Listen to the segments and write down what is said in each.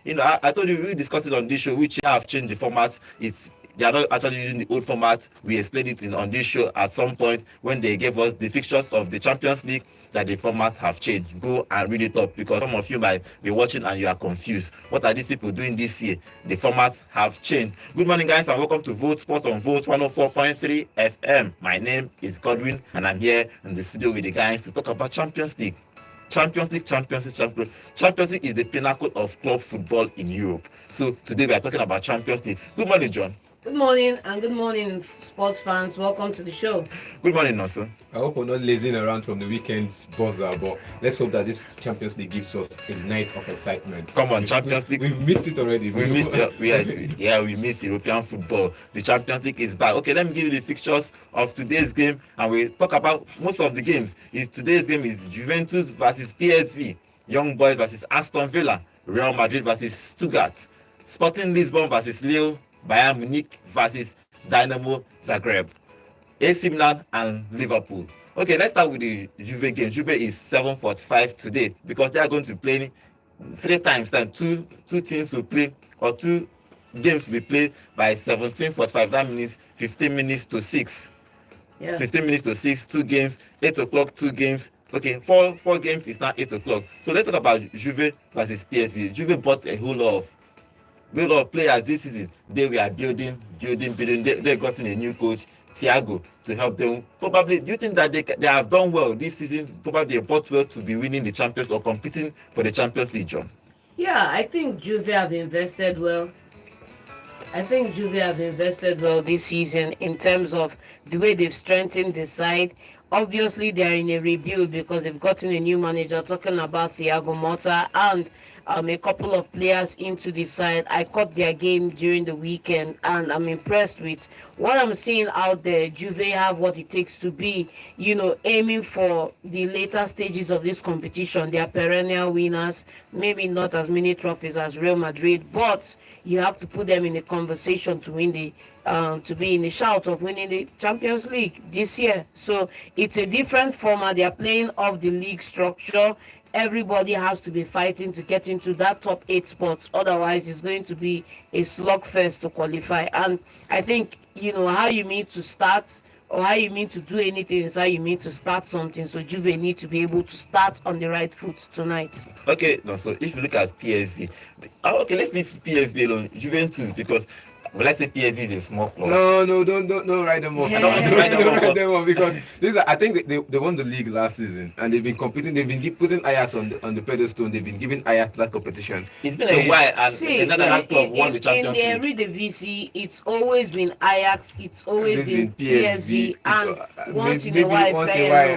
I told you we discussed it on this show, which have changed the format. They are not actually using the old format. We explained it on this show at some point when they gave us the fixtures of the Champions League, that the format have changed. Go and read it up, because some of you might be watching and you are confused. What are these people doing this year? The formats have changed. Good morning, guys, and welcome to Vote Sports on Vote 104.3 FM. My name is Godwin, and I'm here in the studio with the guys to talk about Champions League. Champions League is the pinnacle of club football in Europe. So today we are talking about Champions League. Good morning, John. Good morning, and good morning, sports fans. Welcome to the show. Good morning, Nelson. I hope we're not lazing around from the weekend's buzzer, but let's hope that this Champions League gives us a night of excitement. Come on, Champions League. We've missed it already. We missed it. We missed European football. The Champions League is back. Okay, let me give you the fixtures of today's game, and we talk about most of the games. Today's game is Juventus versus PSV, Young Boys versus Aston Villa, Real Madrid versus Stuttgart, Sporting Lisbon versus Lille, Bayern Munich versus Dynamo Zagreb, AC Milan and Liverpool. Okay, let's start with the Juve game. Juve is 7:45 today, because they are going to play 3 times. Then two teams will play, or 2 games will be played by 17:45. That means 15 minutes to 6. Yeah. 15 minutes to 6, 2 games, 8 o'clock, 2 games. Okay, four games is now 8 o'clock. So let's talk about Juve versus PSV. Juve bought a whole lot of players this season. They were building. They gotten a new coach, Thiago, to help them. Probably, do you think that they have done well this season? Probably they bought well to be winning the Champions or competing for the Champions League, John. Yeah, I think Juve have invested well. This season in terms of the way they've strengthened the side. Obviously, they are in a rebuild because they've gotten a new manager, talking about Thiago Motta, and a couple of players into the side. I caught their game during the weekend, and I'm impressed with what I'm seeing out there. Juve have what it takes to be, aiming for the later stages of this competition. They are perennial winners, maybe not as many trophies as Real Madrid, but you have to put them in the conversation to win to be in the shout of winning the Champions League this year. So it's a different format. They are playing off the league structure. Everybody has to be fighting to get into that top 8 spots. Otherwise, it's going to be a slugfest to qualify. And I think, how you mean to start, or how you mean to do anything is how you mean to start something. So Juve need to be able to start on the right foot tonight. Okay, so if you look at PSV, okay, let's leave PSV alone. Juventus, because let's say PSV is a small club. No, don't write them off. I don't want to write them off, because I think they won the league last season, and they've been competing. They've been putting Ajax on the pedestal. They've been giving Ajax that competition. It's been a while, and another club won the Champions League. In the Eredivisie, it's always been Ajax. It's always been PSV, and once in a while,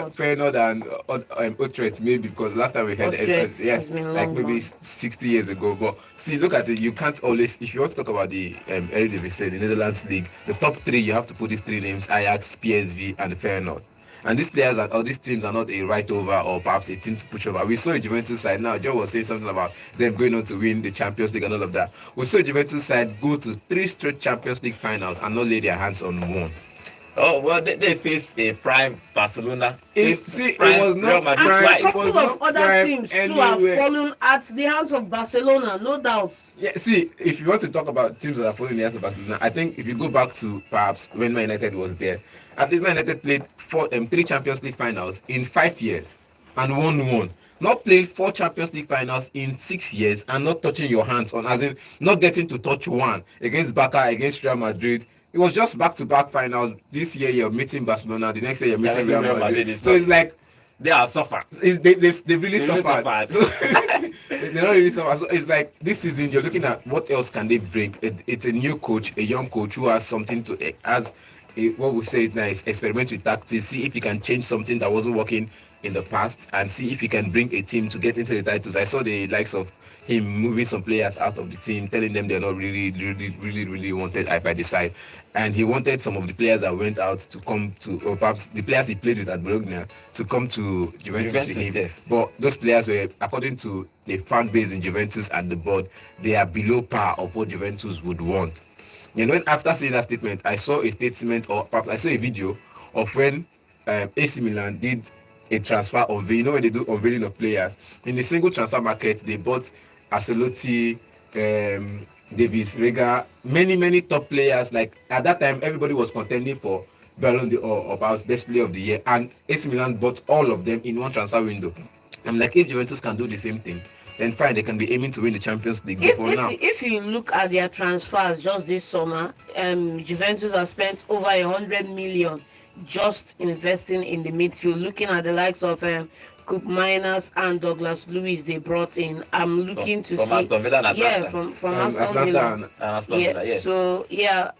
Feyenoord and Utrecht, maybe, because last time we had like maybe 60 years ago. But see, look at it. You can't always, if you want to talk about the Eredivisie, the Netherlands league, the top 3, you have to put these 3 names: Ajax, PSV, and Feyenoord. And these players or these teams are not a right over or perhaps a team to push over. We saw a Juventus side now. John was saying something about them going on to win the Champions League and all of that. We saw a Juventus side go to 3 straight Champions League finals and not lay their hands on one. Oh, well, they faced a prime Barcelona. It was not prime. And a couple of other teams too have fallen at the hands of Barcelona, no doubt. Yeah, see, if you want to talk about teams that are falling in the hands of Barcelona, I think if you go back to perhaps when Man United was there, at least Man United played 3 Champions League finals in 5 years and won one. Not playing 4 Champions League finals in 6 years and not touching your hands on, as in not getting to touch one against Barca, against Real Madrid. It was just back-to-back finals. This year you're meeting Barcelona, the next year you're meeting Real Madrid. So it's like they are suffered. They've really suffered. So they're not really suffered. So it's like this season you're looking at what else can they bring. It's a new coach, a young coach who has something to what we say now is experiment with tactics, see if he can change something that wasn't working in the past, and see if he can bring a team to get into the titles. I saw the likes of him moving some players out of the team, telling them they're not really wanted by the side, and he wanted some of the players that went out to come to, or perhaps the players he played with at Bologna, to come to Juventus with him. Yes. But those players were, according to the fan base in Juventus and the board, they are below par of what Juventus would want. And when after seeing that statement, I saw a statement, or perhaps I saw a video of when AC Milan did a transfer unveiling. When they do unveiling of players in the single transfer market, they bought Ancelotti, Davis, Rega, many top players. Like at that time, everybody was contending for Ballon d'Or of our best player of the year, and AC Milan bought all of them in one transfer window. I'm like, if Juventus can do the same thing, then fine, they can be aiming to win the Champions League. But for now, if you look at their transfers just this summer, Juventus has spent over 100 million just investing in the midfield. Looking at the likes of Coop Miners and Douglas Lewis they brought in. I'm looking to from see. Aston Villa and Atlanta. Yeah, from Aston Atlanta Villa. and And Aston Villa, yes. So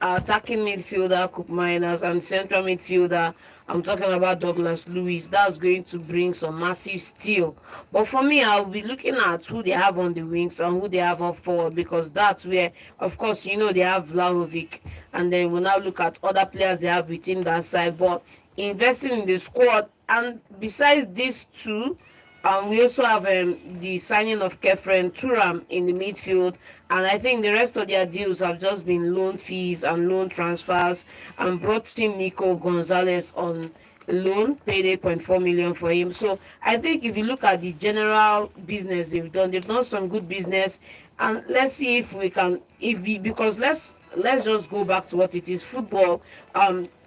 attacking midfielder Coop Miners and central midfielder. I'm talking about Douglas Lewis. That's going to bring some massive steal. But for me, I'll be looking at who they have on the wings and who they have up forward, because that's where, of course, they have Vlahovic, and then we'll now look at other players they have within that side. But investing in the squad, and besides these two, we also have the signing of Kefren Turam in the midfield, and I think the rest of their deals have just been loan fees and loan transfers, and brought in Nico Gonzalez on loan, paid 8.4 million for him. So I think if you look at the general business they've done some good business, and let's see if we can, because let's just go back to what it is. Football,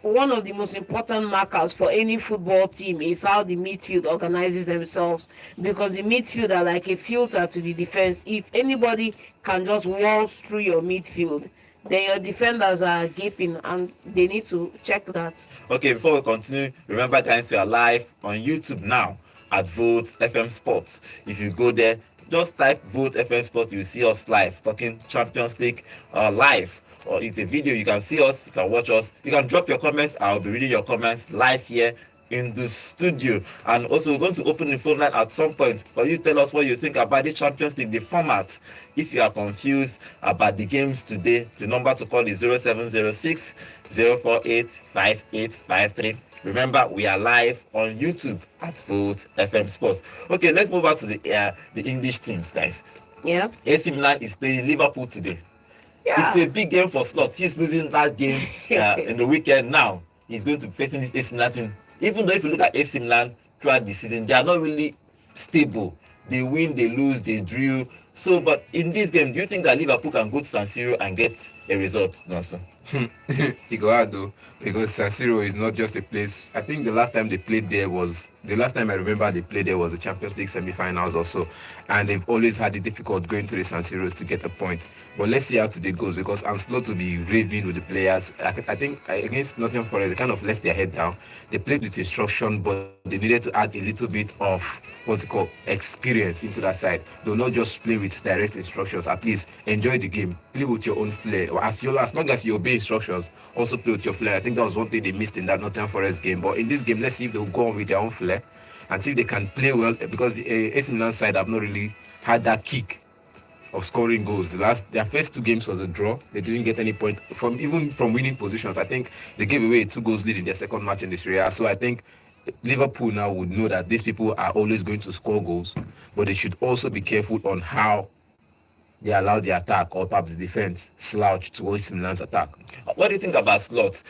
one of the most important markers for any football team is how the midfield organizes themselves, because the midfield are like a filter to the defense. If anybody can just waltz through your midfield, then your defenders are gaping, and they need to check that. Okay, before we continue, remember guys, we are live on YouTube now at Vote FM Sports. If you go there, just type Vote FM Sports, you'll see us live talking Champions League live. Or it's a video, you can see us, you can watch us, you can drop your comments. I'll be reading your comments live here in the studio. And also we're going to open the phone line at some point for you to tell us what you think about the Champions League, the format. If you are confused about the games today, the number to call is 0706 048 5853. Remember, we are live on YouTube at Vote FM Sports. Okay, let's move on to the English teams, guys. Yeah. AC Milan is playing Liverpool today. Yeah. It's a big game for Slot. He's losing that game in the weekend now. He's going to be facing this AC Milan team. Even though if you look at AC Milan throughout the season, they are not really stable. They win, they lose, they drew. So, but in this game, do you think that Liverpool can go to San Siro and get a result, Nelson? It go hard though, because San Siro is not just a place. I think the last time they played there was the last time I remember they played there was the Champions League semi-finals or so, and they've always had it difficult going to the San Siros to get a point. But let's see how today goes, because I'm slow to be raving with the players. I think against Nottingham Forest, they kind of let their head down. They played with instruction, but they needed to add a little bit of experience into that side. They'll not just play with direct instructions. At least enjoy the game, play with your own flair. As long as you obey instructions, also play with your flair. I think that was one thing they missed in that Nottingham Forest game. But in this game, let's see if they'll go on with their own flair and see if they can play well, because the AC Milan side have not really had that kick of scoring goals. Their first two games was a draw. They didn't get any point from winning positions. I think they gave away a 2-goal lead in their second match in the Serie A. So I think Liverpool now would know that these people are always going to score goals, but they should also be careful on how they allow the attack, or perhaps the defense, slouch towards Milan's attack. What do you think about Slot?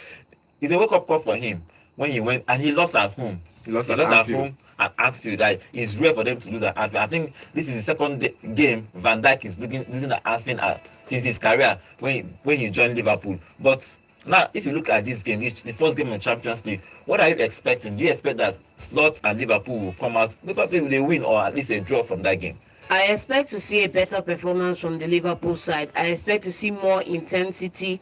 It's a wake-up call for him when he went and he lost at home. He lost at home at Anfield. It's rare for them to lose at Anfield. I think this is the second game Van Dijk is losing at Anfield since his career when he joined Liverpool. But now, if you look at this game, the first game in Champions League, what are you expecting? Do you expect that Slot and Liverpool will come out, probably with a win or at least a draw from that game? I expect to see a better performance from the Liverpool side. I expect to see more intensity.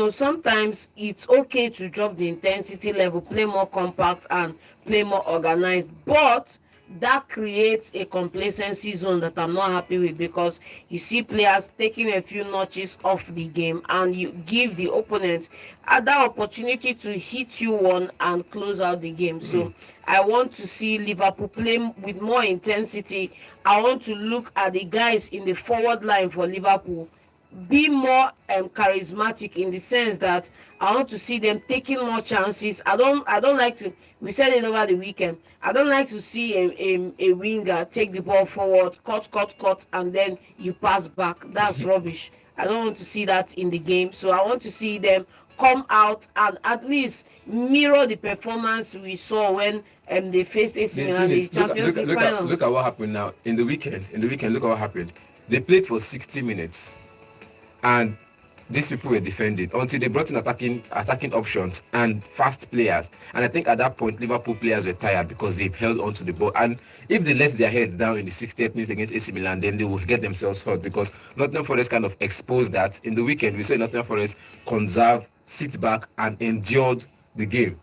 Sometimes it's okay to drop the intensity level, play more compact and play more organized, but that creates a complacency zone that I'm not happy with, because you see players taking a few notches off the game, and you give the opponent that opportunity to hit you one and close out the game. So I want to see Liverpool play with more intensity. I want to look at the guys in the forward line for Liverpool be more charismatic, in the sense that I want to see them taking more chances. I don't like to, we said it over the weekend, I don't like to see a winger take the ball forward, cut, and then you pass back. That's rubbish. I don't want to see that in the game. So I want to see them come out and at least mirror the performance we saw when they faced AC Milan in the Champions League final. Look at what happened now in the weekend. Look at what happened. They played for 60 minutes, and these people were defending until they brought in attacking options and fast players. And I think at that point, Liverpool players were tired because they've held onto the ball. And if they let their heads down in the 60th minute against AC Milan, then they will get themselves hurt, because Nottingham Forest kind of exposed that. In the weekend, we saw Nottingham Forest conserve, sit back, and endured the game.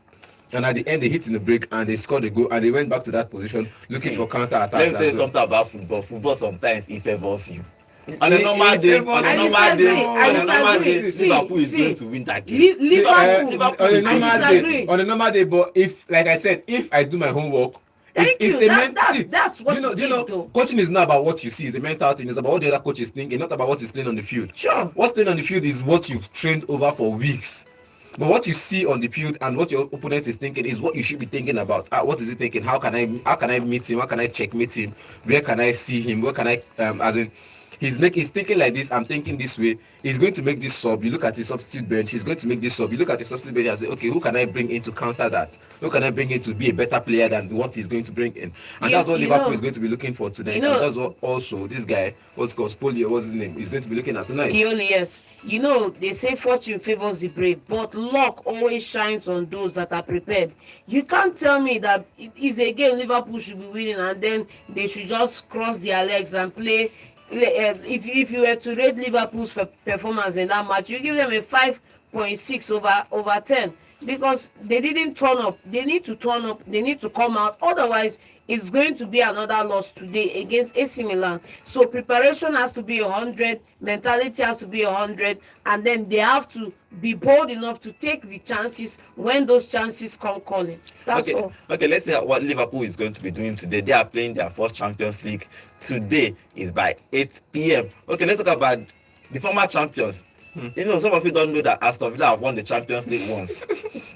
And at the end, they hit in the break and they scored a goal, and they went back to that position looking for counter attack. Let me tell you something about football. Football sometimes it favors you. On a normal day, Liverpool is going to win that game. On a normal day, but if, like I said, if I do my homework, that's what it is, though. Coaching is not about what you see; it's a mental thing. It's about what the other coach is thinking, not about what is playing on the field. Sure. What's playing on the field is what you've trained over for weeks. But what you see on the field and what your opponent is thinking is what you should be thinking about. What is he thinking? How can I meet him? How can I checkmate him? Where can I see him? Where can I he's thinking like this, I'm thinking this way. He's going to make this sub. You look at his substitute bench, he's going to make this sub. You look at his substitute bench and say, okay, who can I bring in to counter that? Who can I bring in to be a better player than what he's going to bring in? And that's what Liverpool is going to be looking for today. And that's what also this guy, what's called Spolio, what's his name, is going to be looking at tonight. Yes. They say fortune favors the brave, but luck always shines on those that are prepared. You can't tell me that it is a game Liverpool should be winning and then they should just cross their legs and play. If you were to rate Liverpool's performance in that match, you give them a 5.6 over 10, because they didn't turn up. They need to turn up. They need to come out. Otherwise, it's going to be another loss today against AC Milan. So preparation has to be 100, mentality has to be 100, and then they have to be bold enough to take the chances when those chances come calling. That's all. Okay, let's see what Liverpool is going to be doing today. They are playing their first Champions League. Today is by 8 p.m. Okay, let's talk about the former champions. Some of you don't know that Aston Villa have won the Champions League once.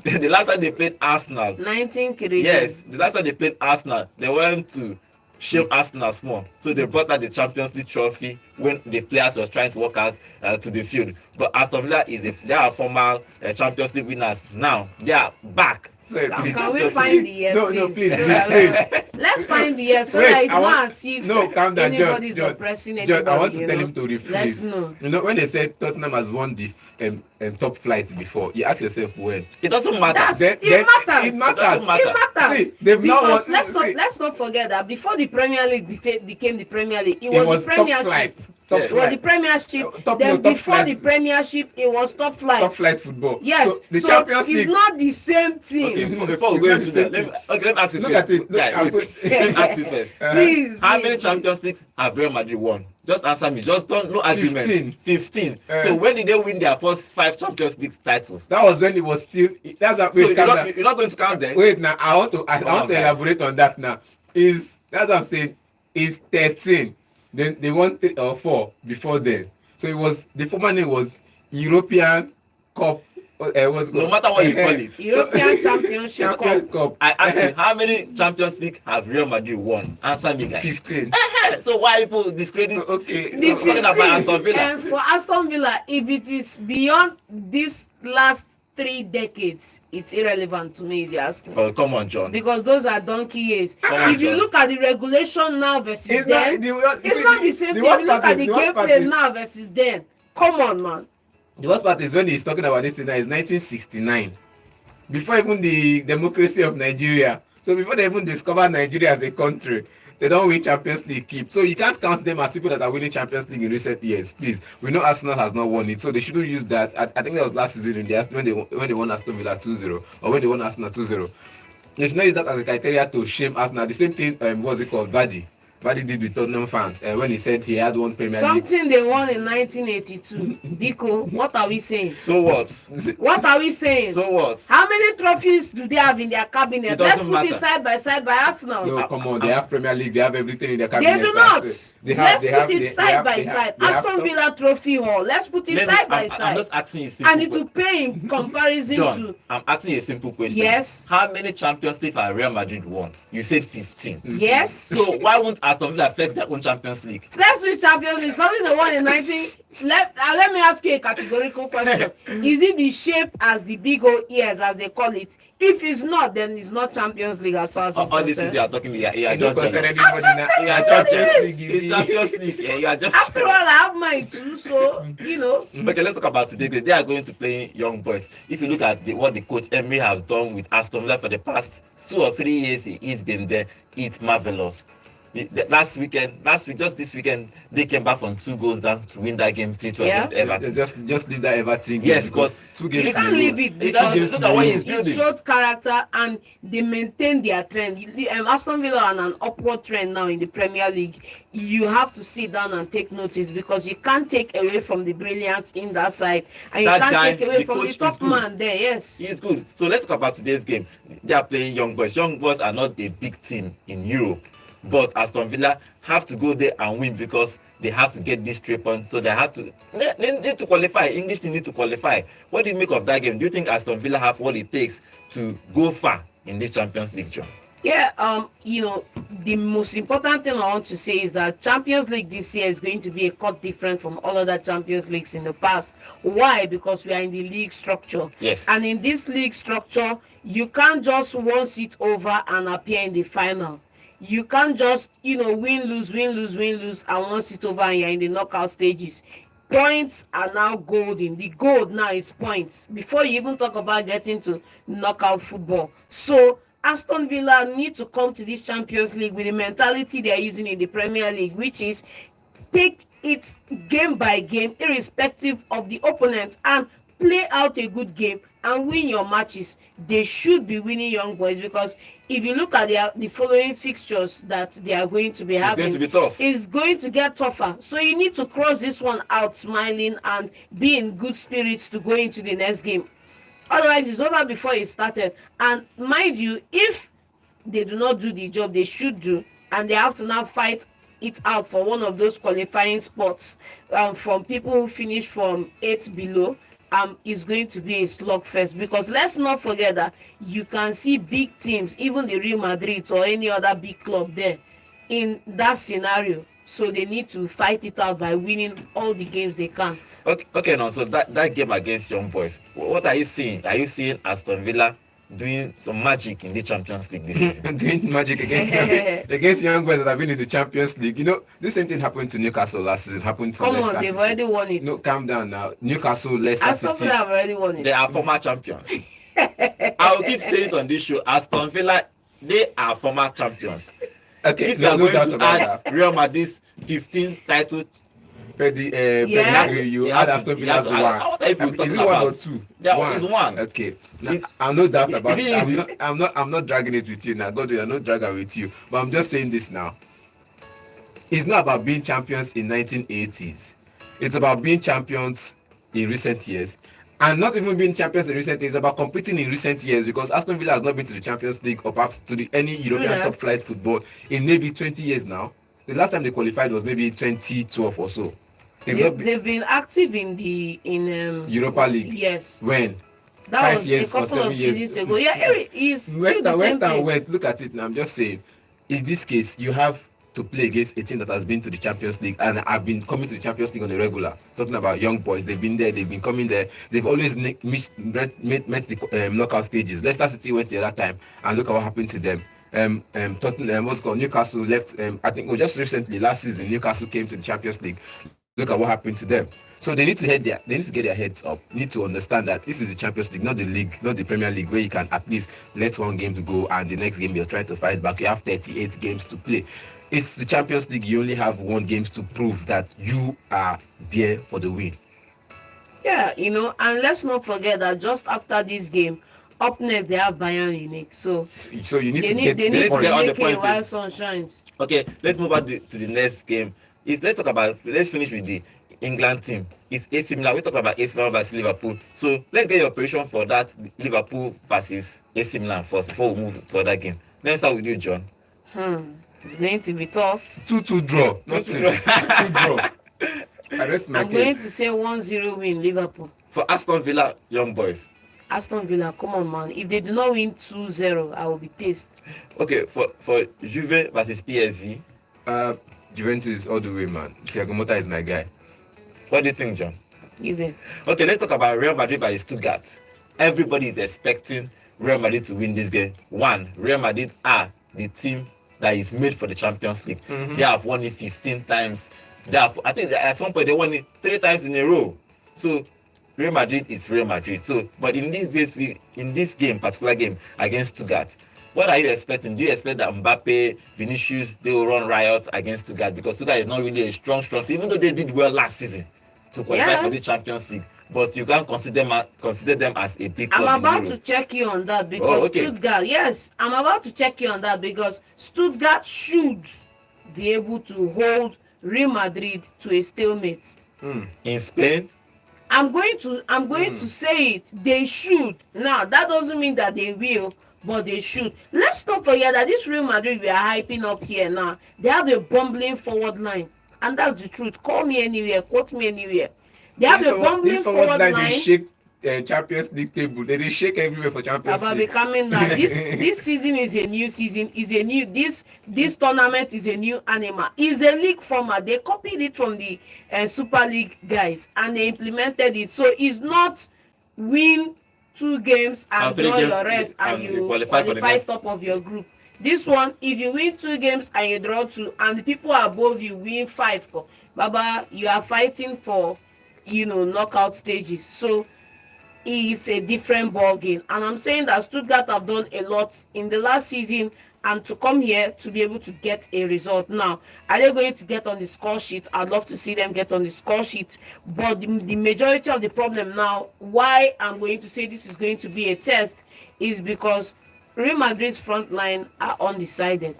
The last time they played Arsenal, 19 yes, the last time they played Arsenal, they went to shame Arsenal small. So they brought out the Champions League trophy when the players was trying to walk out to the field. But Aston Villa they are former Champions League winners. Now they are back. Can we find the year? No, please. Let's find the year so that it's not as if anybody's John, oppressing anybody. I want to tell him to rephrase. When they said Tottenham has won the top flight before, you ask yourself when. It doesn't matter. It matters. It matters. See, they've not won. Let's not forget that before the Premier League became the Premier League, it was the Premiership. Top flight. The Premiership. Then before the Premiership, it was top flight. Top flight football. Yes. So the Champions League is not the same thing. Okay, before we go into that, let me ask you first. Let me ask you first. Please. How many Champions League have Real Madrid won? Just answer me. Just no argument. 15. So when did they win their first 5 Champions League titles? That was when it was still. That's what, you're not going to count them. Wait, now I want to elaborate on that. Now that's what I'm saying. Is 13. Then they won 3 or 4 before then. So it was the former name was European Cup. No matter what you call it. European Championship Cup. I asked you, how many Champions League have Real Madrid won? Answer me, guys. 15. So why people discredit? Talking about Aston Villa. And for Aston Villa, if it is beyond this last 3 decades, it's irrelevant to me if you ask me. Oh, come on, John. Because those are donkey years. If you look at the regulation now versus then, it's not the same thing. If you look at the gameplay now versus then, come on, man. The worst part is when he's talking about this thing now is 1969. Before even the democracy of Nigeria. So before they even discover Nigeria as a country, they don't win Champions League keep. So you can't count them as people that are winning Champions League in recent years. Please, we know Arsenal has not won it, so they shouldn't use that. I think that was last season when they won Aston Villa 2-0, or when they won Arsenal 2-0. They should not use that as a criteria to shame Arsenal. The same thing, what's it called, Vardy did with Tottenham fans when he said he had won Premier League. Something they won in 1982. Biko, what are we saying? So what? What are we saying? So what? How many trophies do they have in their cabinet? Let's put it side by side by Arsenal. No, come on, they have Premier League, they have everything in their cabinet. They do not. Let's put it side by side. Aston Villa Trophy Hall. Let's put it side by side. I'm just asking you a simple and it will pay in comparison John, to. I'm asking you a simple question. Yes. How many Champions League have Real Madrid won? You said 15. Yes. So why won't Aston Villa flex their own Champions League? Let's do Champions League. Something they won in 19. Let me ask you a categorical question. Is it the shape as the big old ears, as they call it? If it's not, then it's not Champions League as far as I'm All these concerned. things you are talking, you are don't just concern jealous. anybody now. You are Champions just League jealous. is In Champions League, yeah, you are just After all, jealous. I have mine too, so you know. Okay, let's talk about today. They are going to play young boys. If you look at what the coach Emery has done with Aston Villa for the past 2 or 3 years, he's been there. It's marvelous. Last week, just this weekend, they came back from 2 goals down to win that game 3-2 Yeah. against Everton. Just leave that Everton game. Yes, because but 2 games You can't in a row. leave it You because can't look at what he's it building. showed character and they maintain their trend. Aston Villa are on an upward trend now in the Premier League. You have to sit down and take notice because you can't take away from the brilliance in that side, and you That can't guy, take away the from coach the is top good. man there. Yes. He's good. So let's talk about today's game. They are playing young boys. Young boys are not a big team in Europe, but Aston Villa have to go there and win because they have to get these 3 points. So they need to qualify. English team need to qualify. What do you make of that game? Do you think Aston Villa have what it takes to go far in this Champions League, John? Yeah, the most important thing I want to say is that Champions League this year is going to be a cut different from all other Champions Leagues in the past. Why? Because we are in the league structure. Yes. And in this league structure, you can't just once it over and appear in the final. You can't just, win, lose, and once it's over and you're in the knockout stages. Points are now golden. The gold now is points. Before you even talk about getting to knockout football. So Aston Villa need to come to this Champions League with the mentality they are using in the Premier League, which is take it game by game, irrespective of the opponent, and play out a good game and win your matches. They should be winning young boys because if you look at the following fixtures that they are going to be having, It's going to be tough. It's going to get tougher. So you need to cross this one out smiling and be in good spirits to go into the next game. Otherwise, it's over before it started. And mind you, if they do not do the job they should do, and they have to now fight it out for one of those qualifying spots from people who finish from 8 below, is going to be a slugfest. Because let's not forget that you can see big teams, even the Real Madrid or any other big club there, in that scenario. So they need to fight it out by winning all the games they can. Okay, now, so that game against young boys, what are you seeing? Are you seeing Aston Villa doing some magic in the Champions League this season? Doing magic against young boys that have been in the Champions League. The same thing happened to Newcastle last season. Happened to Come Leicester on, they've City. already won it. No, calm down now. Newcastle, Leicester Aston City. Villa have already won They it. are former champions. I will keep saying it on this show. Aston Villa, they are former champions. Okay, If you are no going doubt to about add that. Real Madrid's 15 title, Yeah. You You had have to- Aston you have Villa's to one. add- what are you Is talking it one or about? two? There is one. Okay. Now, It's- I'm no doubt about is it. it easy? I'm not dragging it with you now. God, I'm not dragging with you. But I'm just saying this now. It's not about being champions in 1980s. It's about being champions in recent years. And not even being champions in recent years, it's about competing in recent years, because Aston Villa has not been to the Champions League or perhaps to any European Yes. top flight football in maybe 20 years now. The last time they qualified was maybe 2012 or so. They've been active in Europa League. Yes, When? that 5 was years a or couple 7 of years. seasons ago. Yeah, Eric is West the same and thing. West, look at it now. I'm just saying, in this case, you have to play against a team that has been to the Champions League and have been coming to the Champions League on a regular. Talking about young boys, they've been there, they've been coming there. They've always met the knockout stages. Leicester City went the other time, and look at what happened to them. Tottenham, what's called Newcastle left. I think just recently, last season, Newcastle came to the Champions League. Look at what happened to them. So they need to get their heads up. Need to understand that this is the Champions League, not the league, not the Premier League, where you can at least let one game go and the next game you're trying to fight back. You have 38 games to play. It's the Champions League. You only have one game to prove that you are there for the win. Yeah, and let's not forget that just after this game, up next they have Bayern Munich. So You need they to need get they the need all to point. the make it points while in. sun shines. Okay, let's move on to the next game. Let's finish with the England team. It's AC Milan. We talked about AC Milan versus Liverpool. So let's get your prediction for that Liverpool versus AC Milan first before we move to other game. Let's start with you, John. It's going to be tough. 2-2 draw. 2-2 2-2 draw. I rest my I'm going case. to say 1-0 win Liverpool. For Aston Villa, young boys. Aston Villa, come on, man. If they do not win 2-0, I will be pissed. Okay, for Juve versus PSV. Juventus all the way, man. Thiago Motta is my guy. What do you think, John? Even. Okay, let's talk about Real Madrid versus Stuttgart. Everybody is expecting Real Madrid to win this game. One, Real Madrid are the team that is made for the Champions League. They have won it 15 times. I think at some point they won it 3 times in a row. So Real Madrid is Real Madrid. So, but in this game, particular game against Stuttgart, what are you expecting? Do you expect that Mbappe, Vinicius, they will run riot against Stuttgart? Because Stuttgart is not really a strong team, even though they did well last season to qualify for the Champions League. But you can't consider them as a big club. I'm about to check you on that because Stuttgart. Yes, I'm about to check you on that because Stuttgart should be able to hold Real Madrid to a stalemate. In Spain. I'm going to say it. They should. Now that doesn't mean that they will, but they should. Let's not forget that this Real Madrid we are hyping up here now, they have a bumbling forward line, and that's the truth. Call me anywhere, quote me anywhere. They have a bumbling forward line. They shake Champions League table. They shake everywhere for Champions League. Becoming that this season is a new season. This tournament is a new animal. It's a league format. They copied it from the Super League guys and they implemented it. So it's not win 2 games and draw your rest and you qualify top of your group. This one, if you win 2 games and you draw 2 and the people above you win 5, Baba, you are fighting for knockout stages. So it's a different ball game, and I'm saying that Stuttgart have done a lot in the last season, and to come here to be able to get a result. Now, are they going to get on the score sheet? I'd love to see them get on the score sheet, but the majority of the problem now, why I'm going to say this is going to be a test, is because Real Madrid's front line are undecided.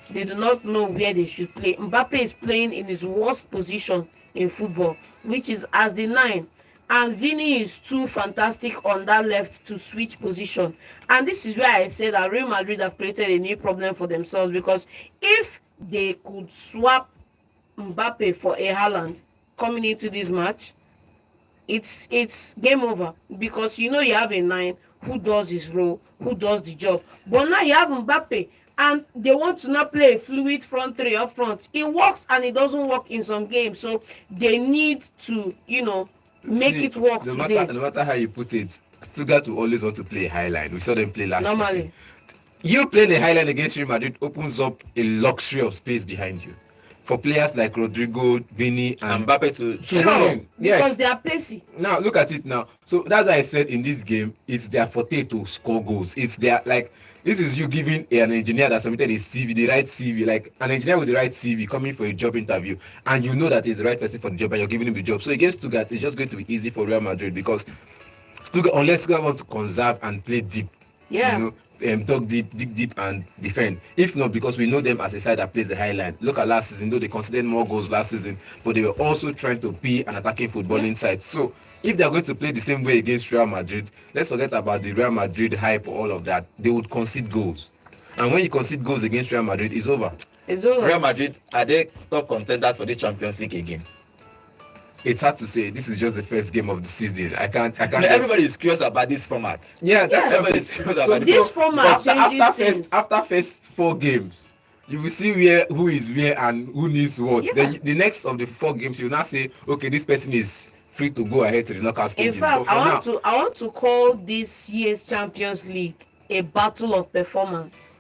They do not know where they should play. Mbappe is playing in his worst position in football, which is as the 9. And Vini is too fantastic on that left to switch position. And this is where I say that Real Madrid have created a new problem for themselves, because if they could swap Mbappe for a Haaland coming into this match, it's game over, because you have a 9 who does his role, who does the job. But now you have Mbappe, and they want to not play a fluid front 3 up front. It works and it doesn't work in some games. So they need to, make it work today. No matter how you put it, Stuttgart will always want to play a high line. We saw them play last season. You playing a high line against Real Madrid opens up a luxury of space behind you for players like Rodrigo, Vini, and Mbappe to run. Because they are pacey. Now look at it now. So that's why I said in this game, it's their forte to score goals. It's their this is you giving an engineer that submitted a CV, the right CV, like an engineer with the right CV coming for a job interview, and you know that he's the right person for the job, and you're giving him the job. So against Stuttgart, it's just going to be easy for Real Madrid, because unless Stuttgart wants to conserve and play deep, dug deep, dig deep, and defend. If not, because we know them as a side that plays a high line. Look at last season, though they conceded more goals last season, but they were also trying to be an attacking footballing side. So if they're going to play the same way against Real Madrid, let's forget about the Real Madrid hype or all of that. They would concede goals. And when you concede goals against Real Madrid, it's over. It's over. Real Madrid, are they top contenders for the Champions League again? It's hard to say. This is just the first game of the season. I can't. Everybody is curious about this format. Yeah, that's everybody's curious about this format. After first 4 games, you will see who is where and who needs what. Yeah. The next of the 4 games, you will now say, okay, this person is free to go ahead to the knockout stages. In fact, I want to call this year's Champions League a battle of performance,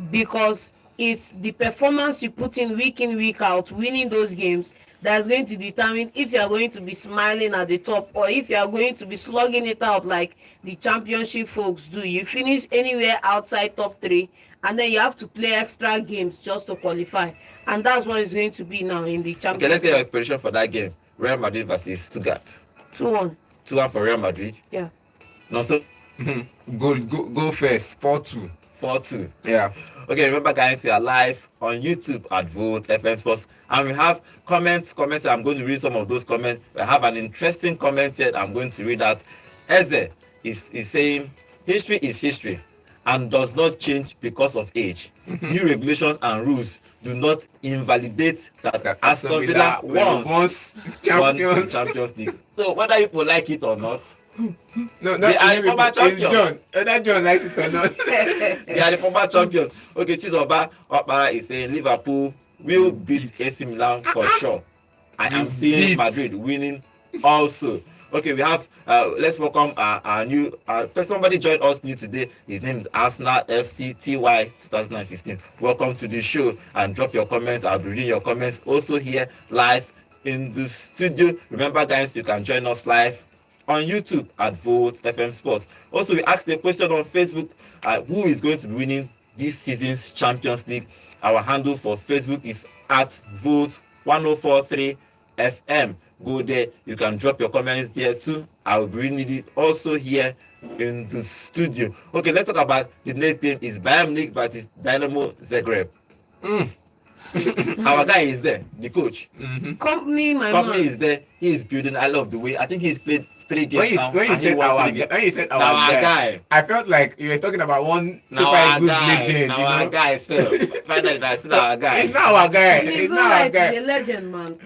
because it's the performance you put in week out, winning those games, that's going to determine if you are going to be smiling at the top or if you are going to be slugging it out like the championship folks do. You finish anywhere outside top 3, and then you have to play extra games just to qualify, and that's what it's going to be now in the Champions League. Okay, let's get your prediction for that game. Real Madrid versus Stuttgart. 2-1. 2-1 for Real Madrid. Yeah. No, so go first. 4-2. 4-2. Yeah. Okay, remember guys, we are live on YouTube at Vote FM Sports, and we have comments. I'm going to read some of those comments. We have an interesting comment here. I'm going to read that. Eze is saying, history is history and does not change because of age. New regulations and rules do not invalidate that Aston Villa once won the Champions League. So whether people like it or not, no, they are the former champions. John likes it or not. They are the former champions. Okay, Chizoba Okpara is saying Liverpool will beat AC Milan for sure. I am seeing Madrid winning also. Okay, we have let's welcome our new somebody joined us new today. His name is Arsenal FC TY 2015. Welcome to the show, and drop your comments. I'll be reading your comments also here live in the studio. Remember guys, you can join us live on YouTube at Vote FM Sports. Also, we asked a question on Facebook, who is going to be winning this season's Champions League? Our handle for Facebook is at Vote 1043 FM. Go there, you can drop your comments there too. I will be reading it also here in the studio. Okay, let's talk about the next game. Is Bayern Munich versus Dynamo Zagreb. Our guy is there, the coach. Company man is there. He is building. I love the way. I think he's played 3 games now. When you said our guy, I felt like you were talking about one Super Eagles legend. Our guy, sir. Finally, that's not our guy. It's not our guy. It's not our guy. He's a legend, man.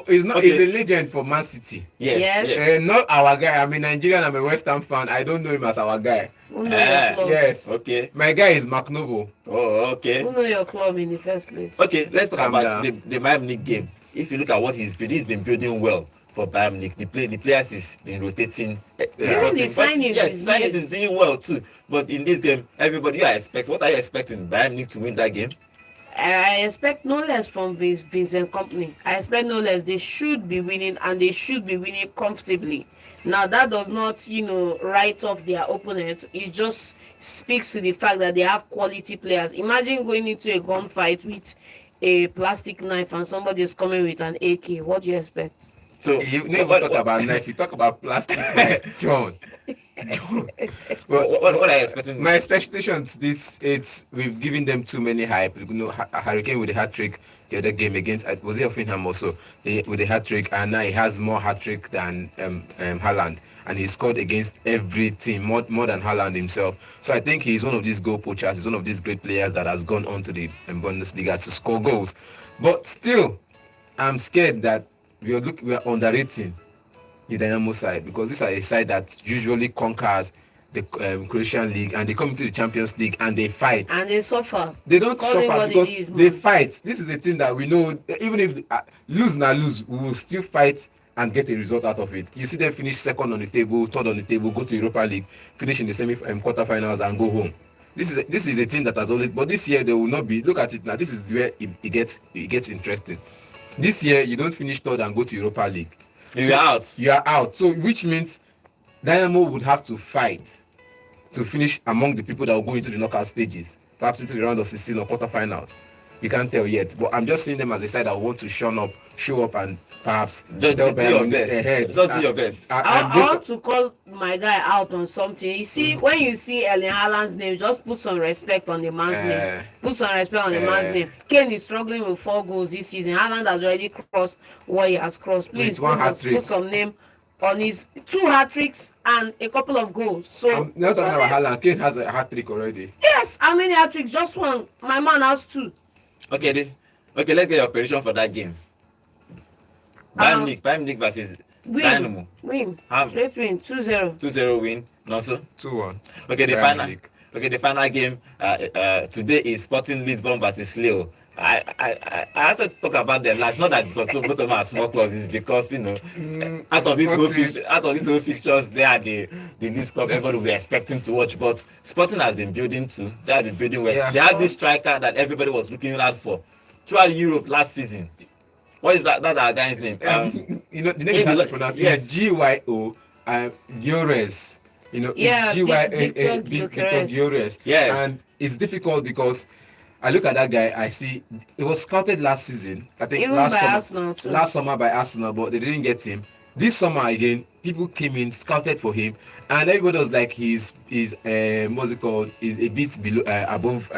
He's not. He's a legend for Man City. Yes. Not our guy. I'm a Nigerian. I'm a West Ham fan. I don't know him as our guy. Yes. Okay. My guy is Mark Noble. Oh, okay. Who know your club in the first place? Okay, let's talk about the Bayern Munich game. If you look at what he's been building well for Bayern Munich. The players is been rotating. Signings is doing well too. But in this game, everybody what are you expecting? Bayern Munich to win that game? I expect no less from Vincent Company. I expect no less. They should be winning, and they should be winning comfortably. Now that does not, write off their opponents. It just speaks to the fact that they have quality players. Imagine going into a gunfight with a plastic knife and somebody is coming with an AK. What do you expect? So you never talk about knife. You talk about plastic knife, John. What are you expecting? My expectations we've given them too many hype. Hurricane with a hat trick the other game against was it Hoffenheim also with a hat trick, and now he has more hat trick than Haaland, and he scored against every team more than Haaland himself. So I think he's one of these goal poachers. He's one of these great players that has gone on to the Bundesliga to score goals. But still, I'm scared that we are underrating the Dynamo side, because this is a side that usually conquers the Croatian league, and they come into the Champions League and they fight and they suffer. They don't suffer because they fight. This is a team that we know, even if lose, we will still fight and get a result out of it. You see them finish second on the table, third on the table, go to Europa League, finish in the quarterfinals and go home. This is a team that has always, but this year they will not be. Look at it now. This is where it gets interesting. This year you don't finish third and go to Europa League. You are out. So which means Dynamo would have to fight to finish among the people that will go into the knockout stages, perhaps into the round of 16 or quarterfinals. We can't tell yet, but I'm just seeing them as a side that want to show up and perhaps just do your best. Just do your best. I want to call my guy out on something. You see, when you see Erling Haaland's name, just put some respect on the man's name. Put some respect on the man's name. Kane is struggling with 4 goals this season. Haaland has already crossed what he has crossed. Please put some name on his 2 hat-tricks and a couple of goals. So I'm not talking about Haaland. Kane has a hat-trick already. Yes, how many hat-tricks? Just 1. My man has 2. Okay, let's get your prediction for that game. Bayern Munich versus Dynamo. Win. Straight win. 2-0. 2-0 win. No, so 2-1. Okay, the final game today is Sporting Lisbon versus Lille. I have to talk about them. It's not that because both of them are small clubs. It's because out of these whole fixtures, they are the least club everybody will be expecting to watch. But Sporting has been building too. They have been building well. They have this striker that everybody was looking out for throughout Europe last season. What is that? That's our guy's name. The name is hard to pronounce. Yes, Gyo Gyökeres. It's Victor Gyökeres. Yes, and it's difficult because I look at that guy, I see it was scouted last season. I think last summer by Arsenal, but they didn't get him. This summer again, people came in, scouted for him, and everybody was like he's what's it called? Is a bit below above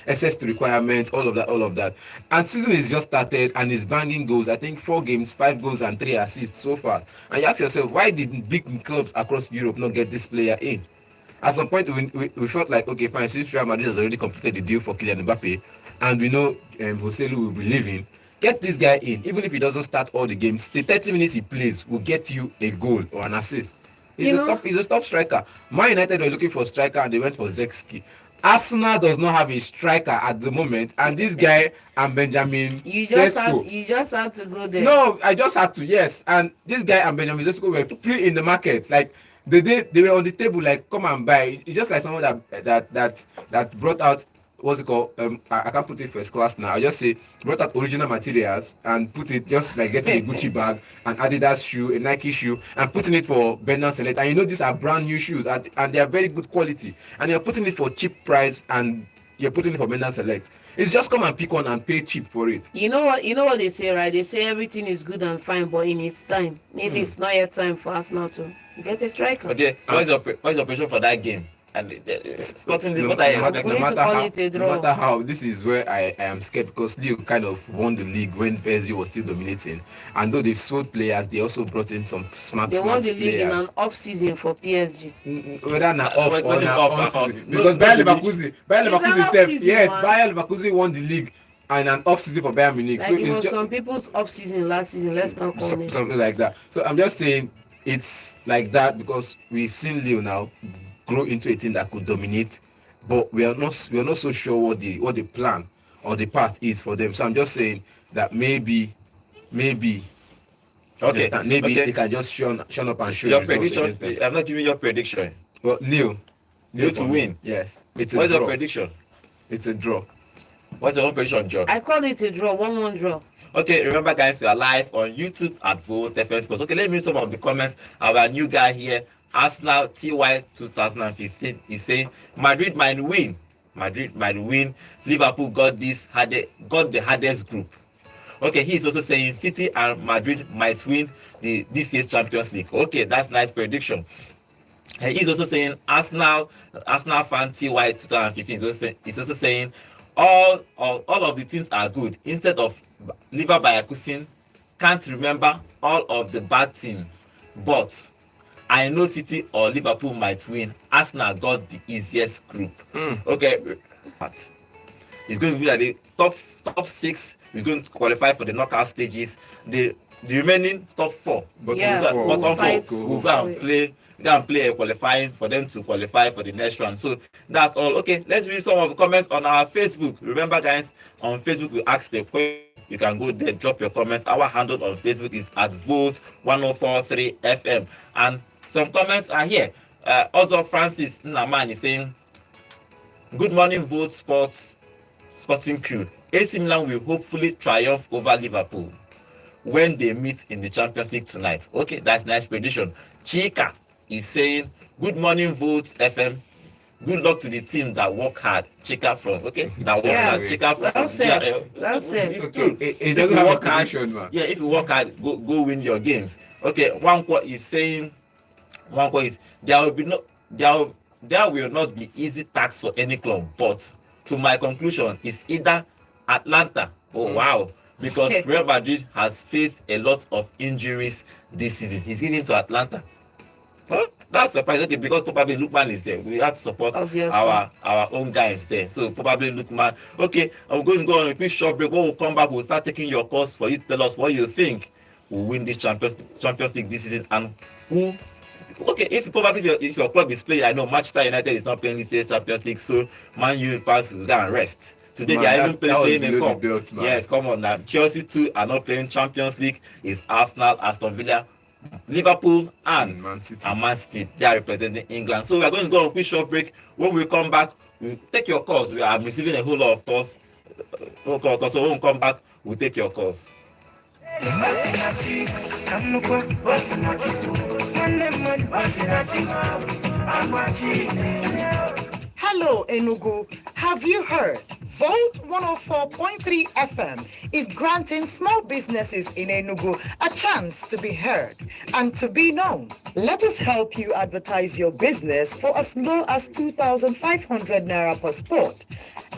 access to requirements, all of that. And season is just started and he's banging goals. I think 4 games, 5 goals and 3 assists so far. And you ask yourself, why did big clubs across Europe not get this player in? At some point, we felt like, okay, fine, since Real Madrid has already completed the deal for Kylian Mbappe, and we know Joselu will be leaving, get this guy in. Even if he doesn't start all the games, the 30 minutes he plays will get you a goal or an assist. He's a top striker. Man United were looking for a striker and they went for Zexki. Arsenal does not have a striker at the moment, and this guy and Benjamin Sesko. You just had to go there. No, I just had to, yes. And this guy and Benjamin Sesko were free in the market. Like the day they were on the table, like come and buy. It's just like someone that brought out what's it called? I can't put it first class now. I just say brought out original materials and put it just like getting a Gucci bag, an Adidas shoe, a Nike shoe, and putting it for Bernard Select. And you know these are brand new shoes and they are very good quality. And you're putting it for cheap price and you're putting it for Bernard Select. It's just come and pick one and pay cheap for it. You know what they say, right? They say everything is good and fine, but in its time. Maybe it's not yet time for us now to get a striker. Okay, what's your prediction for that game? And Scotland is what I expect. No matter how, this is where I am scared because Lille kind of won the league when PSG was still dominating. And though they've sold players, they also brought in some smart players. They won the league in an off-season for PSG. Whether na off or na on-season. Because Bayer Leverkusen Bayer Leverkusen won the league and an off-season for Bayern Munich. Like so it was some people's off-season last season. Let's not call it something like that. So I'm just saying it's like that because we've seen Lille now grow into a team that could dominate, but we are not so sure what the plan or the path is for them. So I'm just saying that maybe they can just shun up and show your prediction. I'm not giving your prediction. Well, Lille to win. Yes, it's a draw. What's your prediction? It's a draw. What's your own prediction, John? I call it a draw, 1-1 draw. Okay, remember guys, we are live on YouTube at Vote FM Sports. Okay, let me read some of the comments. Our new guy here, Arsenal TY 2015, is saying Madrid might win. Liverpool got the hardest group. Okay, he's also saying City and Madrid might win this year's Champions League. Okay, that's nice prediction. And he's also saying Arsenal fan TY 2015 is also saying all of the teams are good. Instead of Liverpool by Akusin, can't remember all of the bad team, but I know City or Liverpool might win. Arsenal got the easiest group. Okay, but it's going to be like the top 6 is going to qualify for the knockout stages. The remaining top 4, bottom 4 will go and play a qualifying for them to qualify for the next round. So that's all. Okay, let's read some of the comments on our Facebook. Remember, guys, on Facebook we ask the question. You can go there, drop your comments. Our handle on Facebook is at Vote 1043 FM, and some comments are here. Also, Francis Naman is saying, "Good morning, Vote Sporting crew. AC Milan will hopefully triumph over Liverpool when they meet in the Champions League tonight." Okay, that's nice prediction. Chika is saying, "Good morning, Vote FM. Good luck to the team that work hard." Chika from hard. Chika from. That's it. It's true. It doesn't have a connection, man. Yeah, if you work hard, go win your games. Okay, Wanko is saying, there will not be easy tasks for any club, but to my conclusion is either Atlanta. Wow, because Real Madrid has faced a lot of injuries this season. He's giving to Atlanta. Huh? That's surprising. Okay, because probably Lukman is there. We have to support our own guys there. So probably Lukman. Okay, I'm going to go on a quick short break. When we come back, we'll start taking your calls for you to tell us what you think will win this Champions League this season and who. Okay, if your club is playing, I know Manchester United is not playing this year's Champions League, so Man U pass will go and rest. Today they are even playing a cup. Yes, come on now. Chelsea too are not playing Champions League. It's Arsenal, Aston Villa, Liverpool and Man City. They are representing England. So we are going to go on a quick short break. When we come back, we'll take your calls. We are receiving a whole lot of calls. So when we come back, we'll take your calls. Hello, Enugu. Have you heard? Volt 104.3 FM is granting small businesses in Enugu a chance to be heard and to be known. Let us help you advertise your business for as low as 2,500 naira per spot.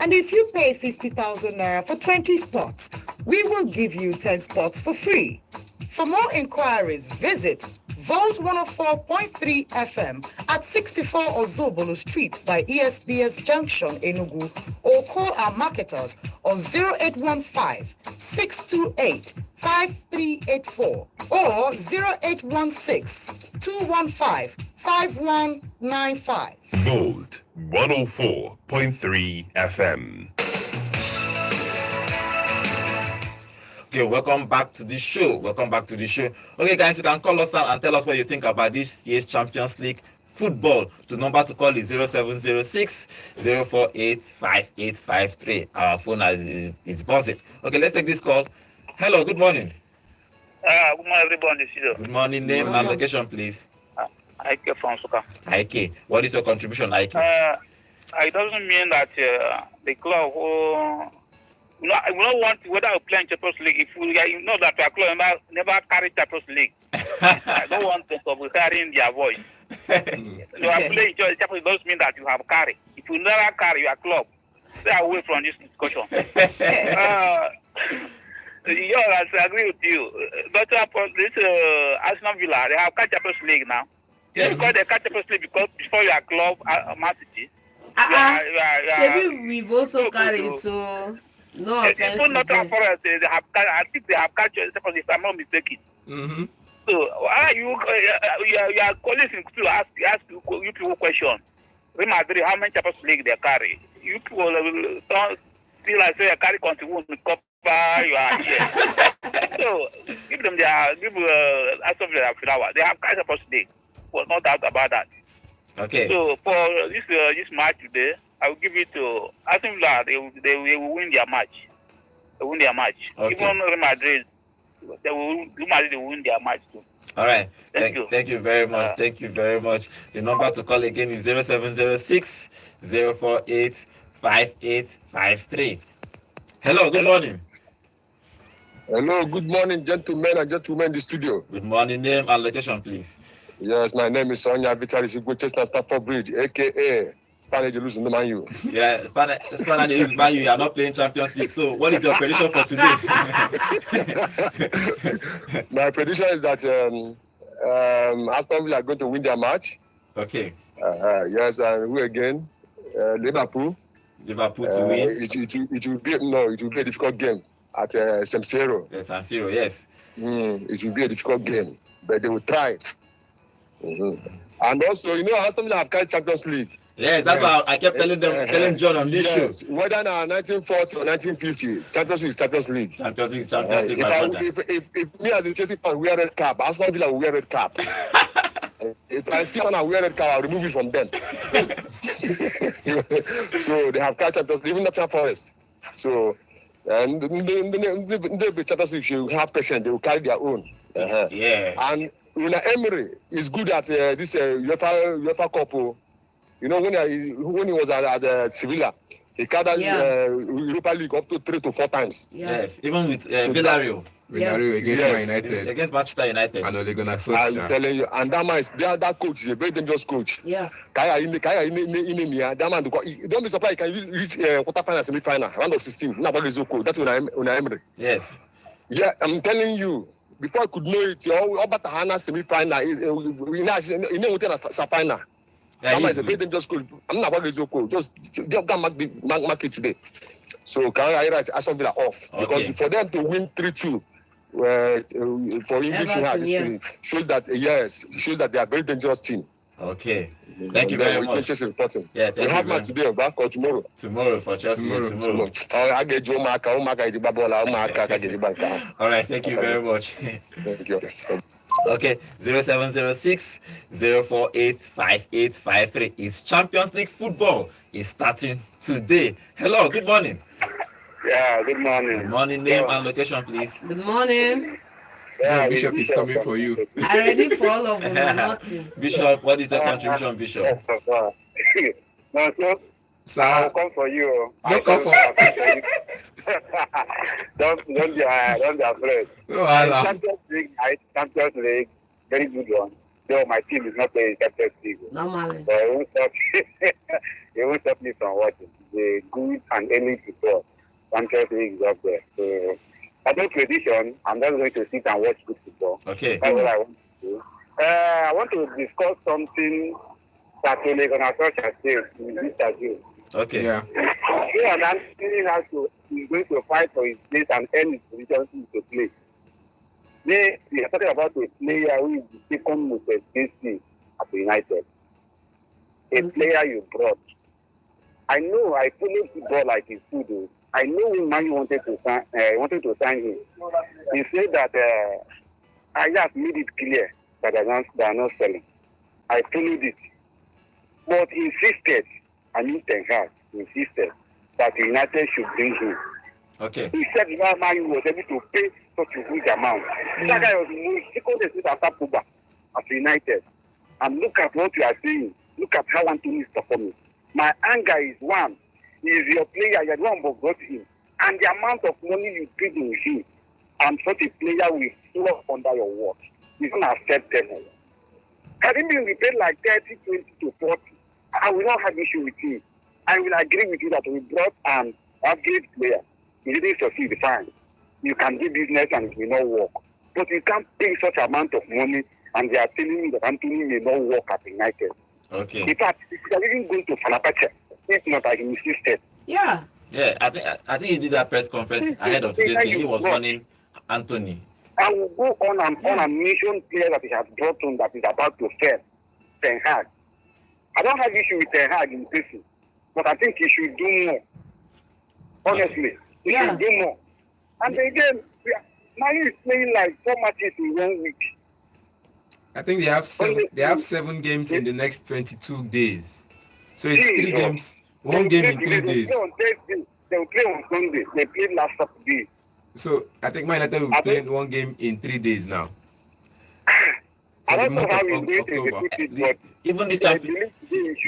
And if you pay 50,000 naira for 20 spots, we will give you 10 spots for free. For more inquiries, visit Volt 104.3 FM at 64 Ozobolo Street by ESBS Junction, Enugu, or call our marketers on 0815-628-5384 or 0816-215-5119. 080-816-1695. Volt 104.3 FM. Okay, welcome back to the show. Okay, guys, you can call us now and tell us what you think about this year's Champions League football. The number to call is 0706 048 5853. Our phone is buzzing. Okay, let's take this call. Hello, good morning. Good morning, everybody. Good morning. Name and location, please. Ike from Suka. Ike, what is your contribution, Ike? It doesn't mean that the club we don't want whether we play in Champions League. If you know that our club never carry Champions League, I don't want to be carrying their voice. You are playing Champions League doesn't mean that you have carry. If you never carry your club, stay away from this discussion. I agree with you. But this Arsenal Villa, they have catch Champions League now. Yes. Because they catch Champions League because before your club, Man City. We've also carried, so no offense. People not for us, they have. I think they have catch Champions League. If I'm not mistaken. Mm-hmm. So you are calling to ask you people question. Real Madrid, how many Champions League they carry? You people don't feel like they carry contribute to cover your here. So give them Aston Villa flower. They have carry Champions League. Well, no doubt about that. Okay. So for this match today, I will give it to Aston Villa. They will win their match. They win their match. Okay. Even Real Madrid, they will win their match too. All right. Thank you. Thank you very much. Thank you very much. The number to call again is 0706 048 5853. Hello, good morning. Hello, good morning, gentlemen and gentlemen in the studio. Good morning. Name and location, please. Yes, my name is Sonia Vitalis Chestnut Stafford Bridge, aka Spanish losing the Man U. Yeah, Spanish is Man U. You are not playing Champions League. So, what is your prediction for today? My prediction is that Aston Villa are going to win their match. Okay. Yes, and who again? Liverpool. Liverpool to win. It will be a difficult game at San Siro. Yes, San Siro, yes. It will be a difficult game, but they will try. Mm-hmm. And also, Aston Villa have carried Champions League. Yes, that's why I kept telling John on this show. Whether now 1940 or 1950, Champions League is Champions League. Champions League, Champions League. If me as a Chelsea fan wear red cap, Aston Villa will wear red cap. If I see one and wear red cap, I'll remove it from them. So they have carried Champions League, even Nottingham Forest. So, and the Champions League should have patience. They will carry their own. Yeah. And Emery is good at this UEFA Cup. When he was at Sevilla, he carried Europa League up to 3 to 4 times. Yes, even with Villarreal. Villarreal against Man United. Against Manchester United. And Ole Gunnar I'm Solskjaer. telling you, and that man that coach is a very dangerous coach. Yeah. Kaya Inemia, that man, don't be surprised he can reach quarter-final, semi-final, round of 16. That's Unai Emery. Yes. Yeah, I'm telling you, before I could know it, Obatahana semi-final, final. That man is a very dangerous coach. I'm not about to coach. Just mark it today. So can I write Aston Villa off? Okay. Because for them to win 3-2 for English shows that they are a very dangerous team. Okay. Thank you very much. Yeah, we have match today, back or tomorrow. Tomorrow for Chelsea. Tomorrow. I get you, All right. Thank you very much. Thank you. Okay, 0706 048 5853 is Champions League football is starting today. Hello, good morning. Yeah, good morning. Good morning, name and location, please. Good morning. Yeah, Bishop is coming for you. I ready for all of them. Nothing. Bishop, what is your contribution, Bishop? Sir, I'll come for you. Don't come for don't be afraid. No, Champions League, very good one. Though my team is not playing Champions League. Normally. But it won't stop me from watching. The good and early football. Champions League is up there. So, as a prediction, I'm just going to sit and watch good football. Okay. That's what I want to do. I want to discuss something that Ole Gunnar Solskjaer said in this interview. Okay. Yeah. Yeah, and Anthony is going to fight for his place and earn his position to play. We are talking about a player who is the second most expensive at United. a player you brought. I know I follow football like it's food. Oh. I know when Man wanted to sign him. He said that I just made it clear that they are not selling. I followed it. But he insisted, Ten Hag insisted that United should bring him. Okay. He said that Man was able to pay such a huge amount. That guy was moved after Pogba at United. And look at what you are saying. Look at how Anthony is performing. My anger is one. He is your player. You are the one who got him. And the amount of money you paid in him, and such a player will fall under your watch. It's unacceptable. Had he been repaid like 30, 20 to 40, I will not have issue with him. I will agree with you that we brought an upgrade player. He didn't succeed, fine. You can do business and it will not work. But you can't pay such amount of money and they are telling me that Anthony may not work at United. Okay. In fact, if they are even going to Fenerbahce, if not, I insisted. Yeah. Yeah, I think he did that press conference ahead of today's game. He was running Anthony. I will go on and mention player that he has brought on that is about to fail. Ten Hag. I don't have issue with Ten Hag in person, but I think he should do more. Honestly, he should do more. And again, Man is playing like 4 matches in 1 week. I think they have 7 games in the next 22 days. So it's 3 games, 1 game in 3 days. They will play on Sunday. They played last Saturday. So I think Man United will play 1 game in 3 days now. I don't know how he's going to execute it, but even this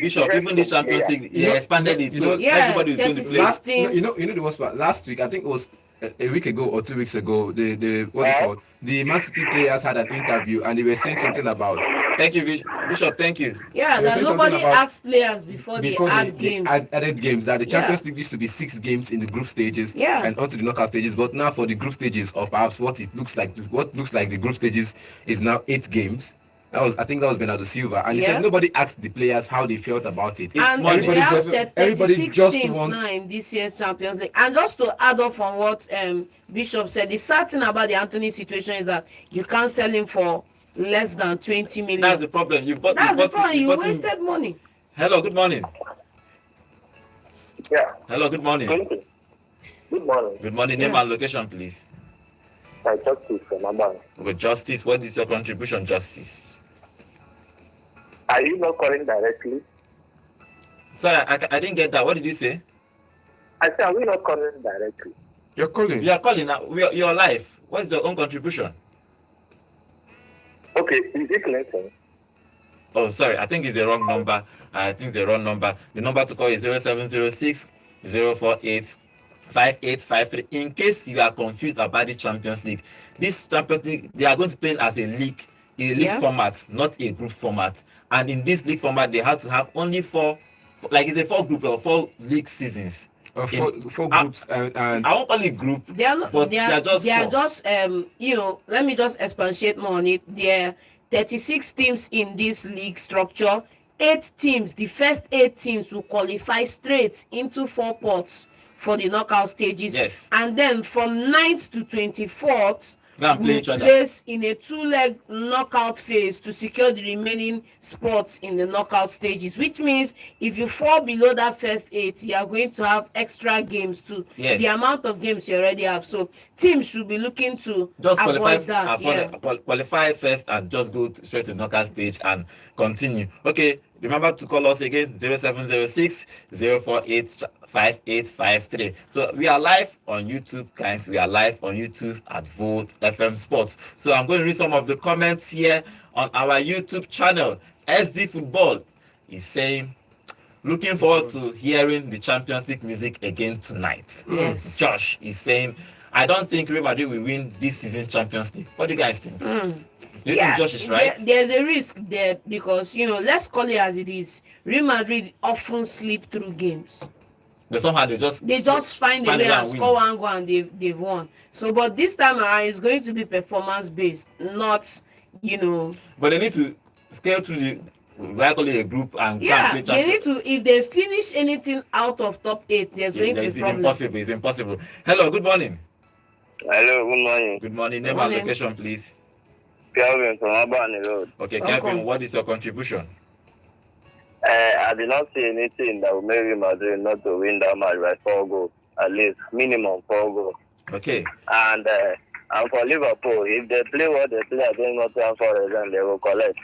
Bishop, even this Champions League, he expanded it. So everybody is going to play. You know the worst part. Last week, I think it was a week ago or 2 weeks ago, the what's it called? The Man City players had an interview and they were saying something about. Thank you, Bishop. Thank you. Yeah, that nobody asked players before they add games. Added games. That the Champions League used to be 6 games in the group stages and onto the knockout stages. But now for the group stages, or perhaps what looks like the group stages is now 8 games. I think that was Bernardo Silva, and he said nobody asked the players how they felt about it. And everybody just wants now in this year's Champions League. And just to add up on what Bishop said, the sad thing about the Anthony situation is that you can't sell him for less than 20 million. That's the problem. You wasted money. Hello, good morning. Yeah. Hello, good morning. Good morning. Good morning. Name and location, please. I Justice from Amman. With Justice, what is your contribution, Justice? Are you not calling directly? Sorry, I didn't get that. What did you say? I said, are we not calling directly? You're calling. You are calling. You're live. What's your own contribution? Okay, is it Clinton? Oh, sorry. I think it's the wrong number. The number to call is 0706 048 5853. In case you are confused about this Champions League, they are going to play as a league format, not a group format. And in this league format, they have to have only 4, like it's a 4 group or 4 league seasons. 4 groups and I won't call it group. They are just let me just expatiate more on it. There are 36 teams in this league structure. 8 teams, the first 8 teams will qualify straight into 4 pots for the knockout stages. Yes. And then from 9th to 24th, we place in a 2-leg knockout phase to secure the remaining spots in the knockout stages, which means if you fall below that first 8, you are going to have extra games to the amount of games you already have. So teams should be looking to just avoid that. Qualify first and just go straight to knockout stage and continue. Okay, remember to call us again, 0706 048 5853. So we are live on YouTube, guys. We are live on YouTube at Volt FM Sports. So I'm going to read some of the comments here on our YouTube channel. SD Football is saying, looking forward to hearing the Champions League music again tonight. Yes. Josh is saying, I don't think Real Madrid will win this season's Champions League. What do you guys think? Do you think Josh is right? There's a risk there because, let's call it as it is. Real Madrid often sleep through games. But somehow they just find a way and score 1 goal and they've won. So, but this time around, it's going to be performance based, not, But they need to scale through the a group and play they need to. If they finish anything out of top 8, there's going to be problems. It's impossible. Hello, good morning. Hello, good morning. Good morning. Name and location, please. Kelvin from Abani Road. Okay, Kelvin, what is your contribution? I did not see anything that will make Real Madrid not to win that match by 4 goals, at least minimum 4 goals. Okay. And for Liverpool, if they play what they play against Nottingham Forest, then they will collect.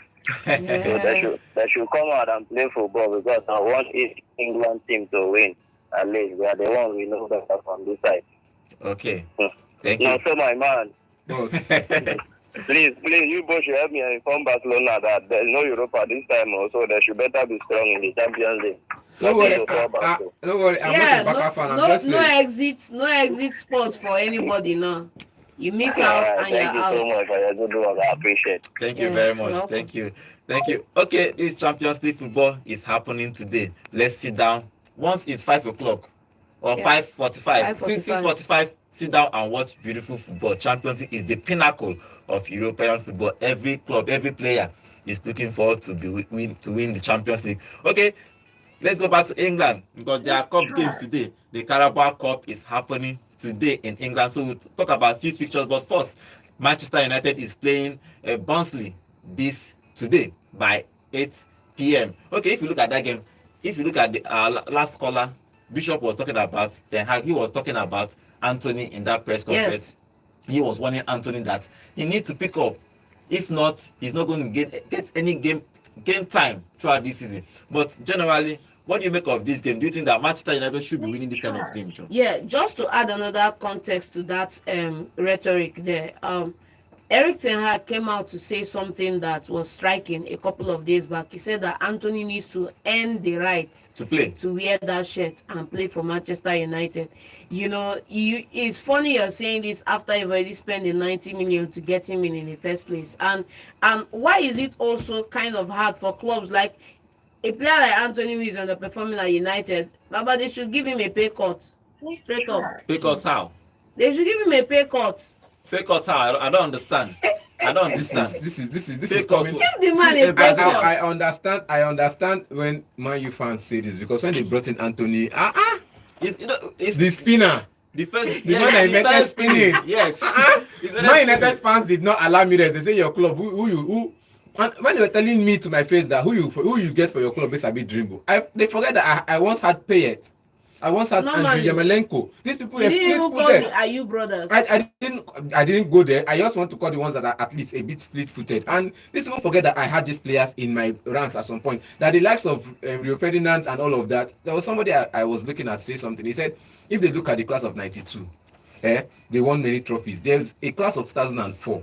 So they should come out and play football because I want England team to win. At least we are the one we know better from this side. Okay. Thank you. Now, so my man, Boss. please, you both should help me inform Barcelona that there is no Europa this time also. They should better be strong in the Champions League. Don't worry, don't worry. I'm not a Barca fan. I'm just saying. No exit spots for anybody now. You miss out and you're out. Thank you so much for your good work. I appreciate it. Thank you very much. Thank you. Okay, this Champions League football is happening today. Let's sit down. Once it's 5 o'clock or 5:45, 6:45, sit down and watch beautiful football. Champions League is the pinnacle of European football. Every club, every player is looking forward to win the Champions League. Okay, let's go back to England because there are cup games today. The Carabao Cup is happening today in England. So we'll talk about a few fixtures. But first, Manchester United is playing Barnsley today by 8 p.m. Okay, if you look at that game, if you look at the last caller, Bishop was talking about Ten Hag. He was talking about Anthony in that press conference. Yes. He was warning Anthony that he needs to pick up. If not, he's not going to get any game time throughout this season. But generally, what do you make of this game? Do you think that Manchester United should be winning this kind of game, John? Yeah, just to add another context to that rhetoric there. Eric Ten Hag came out to say something that was striking a couple of days back. He said that Anthony needs to earn the right to play, to wear that shirt and play for Manchester United. You know, it's funny you're saying this after you've already spent the 90 million to get him in the first place. And why is it also kind of hard for clubs like a player like Anthony who is underperforming at United? Baba, they should give him a pay cut. Straight up. Pay cut how? They should give him a pay cut. Pay cut how? I don't understand. This is coming. I understand when Man U fans say this because when they brought in Anthony, it's the spinner. The first, the man that invented spinning. Yes. Man United fans did not allow me rest. They say your club, who. And when they were telling me to my face that who you get for your club is a bit Dreambo, they forget that I once had Payet. I once had Andriy Yarmolenko. These people were fleet-footed. Are you brothers? I didn't go there. I just want to call the ones that are at least a bit fleet-footed. And these people forget that I had these players in my ranks at some point. That the likes of Rio Ferdinand and all of that. There was somebody I was looking at say something. He said, if they look at the class of 92, they won many trophies. There's a class of 2004.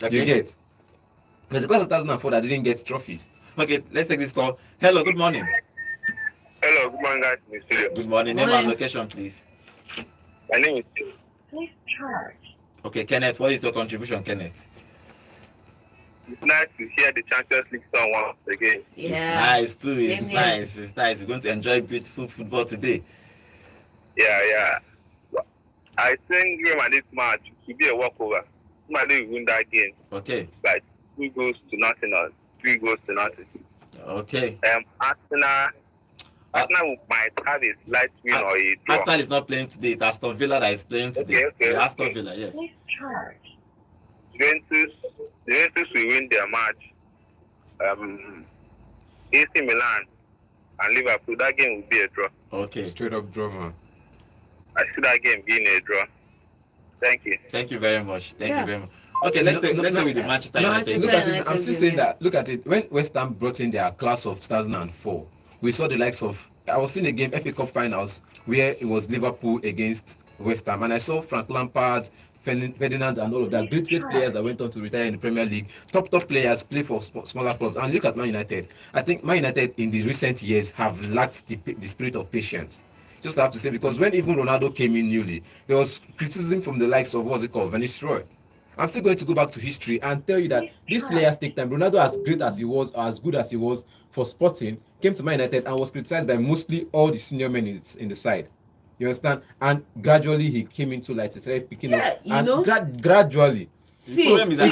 Okay. You get? There's a class of 2004 that didn't get trophies. Okay, let's take this call. Hello, good morning. Hello, good morning, guys. Good morning. Name and location, please. My name is. Please charge. Okay, Kenneth, what is your contribution, Kenneth? It's nice to hear the Champions League song once again. Yeah. It's nice too. It's nice. It's nice. We're going to enjoy beautiful football today. Yeah. I think Real Madrid match should be a walkover. Madrid will win that game. Okay. Like 2 goals to nothing or 3 goals to nothing. Okay. Arsenal might have a slight win or a draw. Arsenal is not playing today. It's Aston Villa that is playing today. Okay. Aston Villa, yes. Please charge. Juventus will win their match. AC Milan and Liverpool, that game will be a draw. Okay. Straight up draw, man. I see that game being a draw. Thank you. Thank you very much. Thank you very much. Okay, let's go with the Manchester United. Look at it. I'm still saying that. Look at it. When West Ham brought in their class of 2004, we saw the likes of. I was in the game FA Cup finals where it was Liverpool against West Ham, and I saw Frank Lampard, Ferdinand, and all of that great players that went on to retire in the Premier League. Top players play for smaller clubs. And look at Man United. I think Man United in the recent years have lacked the spirit of patience. Just have to say, because when even Ronaldo came in newly, there was criticism from the likes of Venice Roy. I'm still going to go back to history and tell you that these players take time. Ronaldo, as great as he was, or as good as he was for Sporting, came to Man United and was criticized by mostly all the senior men in the side. You understand? And gradually he came into light. He started picking up. And gradually. See, the problem is that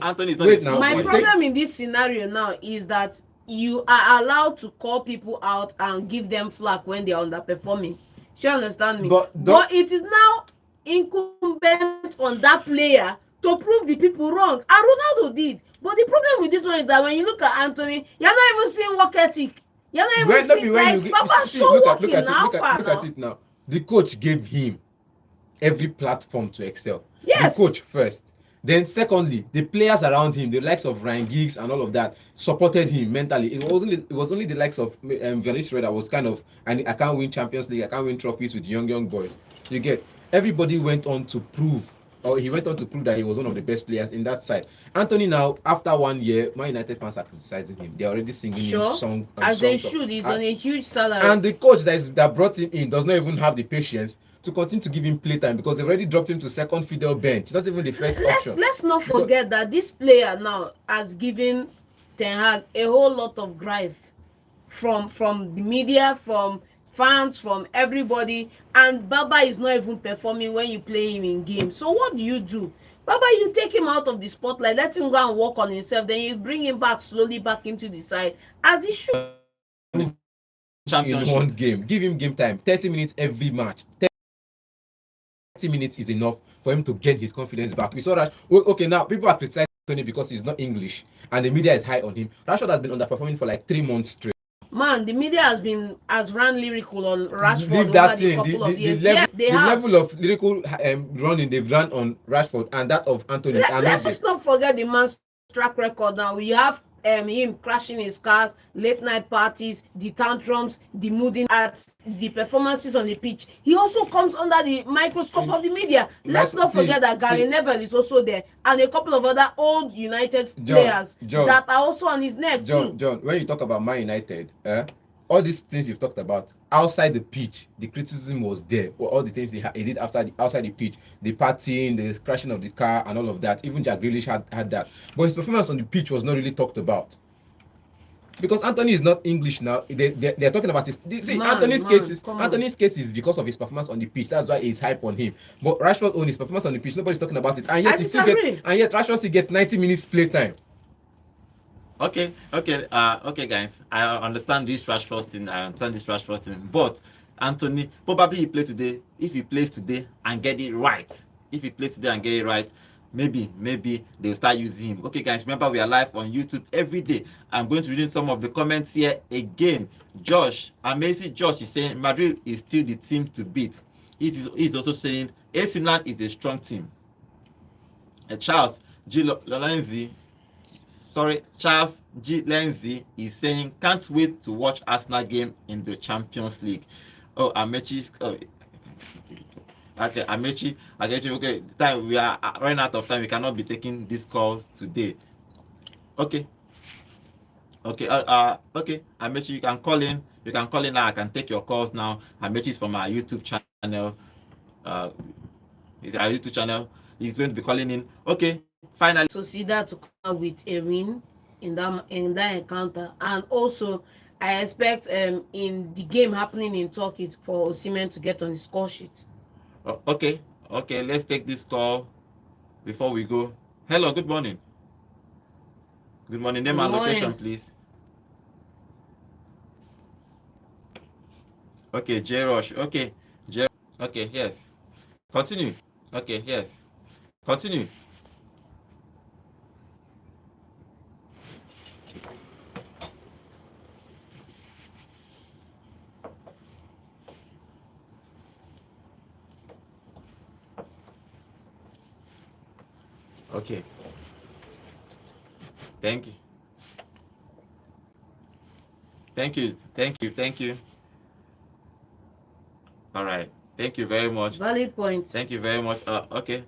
Anthony is not. Wait now. My problem in this scenario now is that you are allowed to call people out and give them flack when they are underperforming. Do you understand me? But it is now incumbent on that player to prove the people wrong. And Ronaldo did. But the problem with this one is that when you look at Anthony, you're not even seeing work ethic. You're not When, even not be seeing, when like, you get, Baba, see, show look at walking now. look at it now. The coach gave him every platform to excel. Yes. The coach first. Then secondly, the players around him, the likes of Ryan Giggs and all of that, supported him mentally. It was only the likes of Vinicius that was kind of, and I can't win Champions League, I can't win trophies with young boys. You get, everybody went on to prove, or he went on to prove that he was one of the best players in that side. Anthony now, after 1 year, Man United fans are criticizing him. They're already singing him song. As they should. He's on a huge salary. And the coach that brought him in does not even have the patience to continue to give him playtime because they've already dropped him to second fiddle bench. Not even the first option. Let's not forget that this player now has given Ten Hag a whole lot of grief from the media, from fans, from everybody, and Baba is not even performing when you play him in games. So what do? Baba, you take him out of the spotlight, let him go and work on himself, then you bring him back slowly back into the side as he should. In one game, give him game time, 30 minutes every match. 30 minutes is enough for him to get his confidence back. We saw that. Okay, now people are criticizing Tony because he's not English and the media is high on him. Rashford has been underperforming for like 3 months straight. Man, the media has ran lyrical on Rashford Leave that over thing. the couple of years. Level, Yes, they the have. level of lyrical running they've run on Rashford and that of Anthony. Let's just not forget the man's track record now. We have him crashing his cars, late night parties, the tantrums, the mooding at the performances on the pitch. He also comes under the microscope of the media. Let's not forget that Gary Neville is also there, and a couple of other old United players that are also on his neck too. John, when you talk about Man United, all these things you've talked about outside the pitch, the criticism was there. All the things he did outside the pitch, the partying, the crashing of the car, and all of that. Even Jack Grealish had that, but his performance on the pitch was not really talked about. Because Anthony is not English now. They're talking about his. See, Anthony's case is because of his performance on the pitch. That's why he's hype on him. But Rashford on his performance on the pitch, nobody's talking about it. And yet Rashford still get 90 minutes play time. Okay, guys. I understand this Rashford thing. But Anthony, probably he play today. If he plays today and get it right, maybe they'll start using him. Okay, guys, remember we are live on YouTube every day. I'm going to read some of the comments here again. Amazing Josh is saying Madrid is still the team to beat. He's also saying AC Milan is a strong team. Charles G. Lenzi is saying can't wait to watch Arsenal game in the Champions League. Oh, Amechi. Okay, Amechi. Okay, time we are running out of time. We cannot be taking this call today. Okay. Okay. Amechi, you can call in. Now. I can take your calls now. Amechi is from our YouTube channel. Is our YouTube channel. He's going to be calling in. Okay. Finally, Sociedad to come out with a win in that encounter, and also I expect in the game happening in Turkey for Osimhen to get on the score sheet. Okay, let's take this call before we go. Hello, good morning. Name and location, please. Okay, J Rush. Okay, yes. Continue. Okay, yes. Continue. Okay. Thank you. All right. Thank you very much. Valid point. Thank you very much. Okay.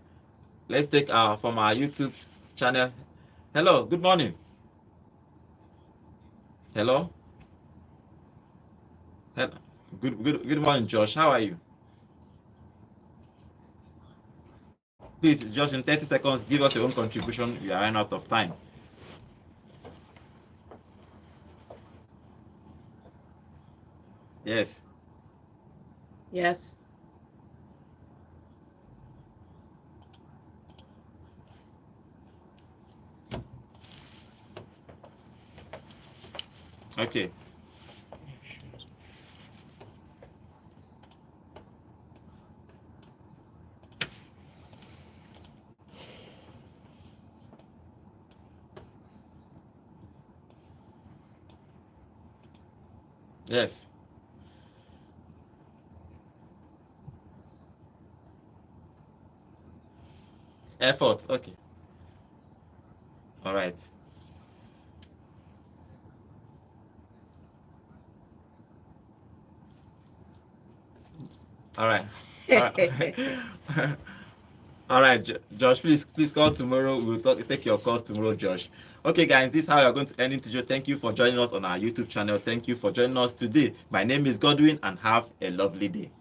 Let's take from our YouTube channel. Hello. Good morning. Hello. Good morning, Josh. How are you? Please, just in 30 seconds, give us your own contribution. We are running out of time. Yes. Okay. Yes. Effort. Okay. All right. All right. All right. All right, Josh, please call tomorrow. We'll take your calls tomorrow, Josh. Okay, guys, this is how we're going to end it today. Thank you for joining us on our YouTube channel. Thank you for joining us today. My name is Godwin, and have a lovely day.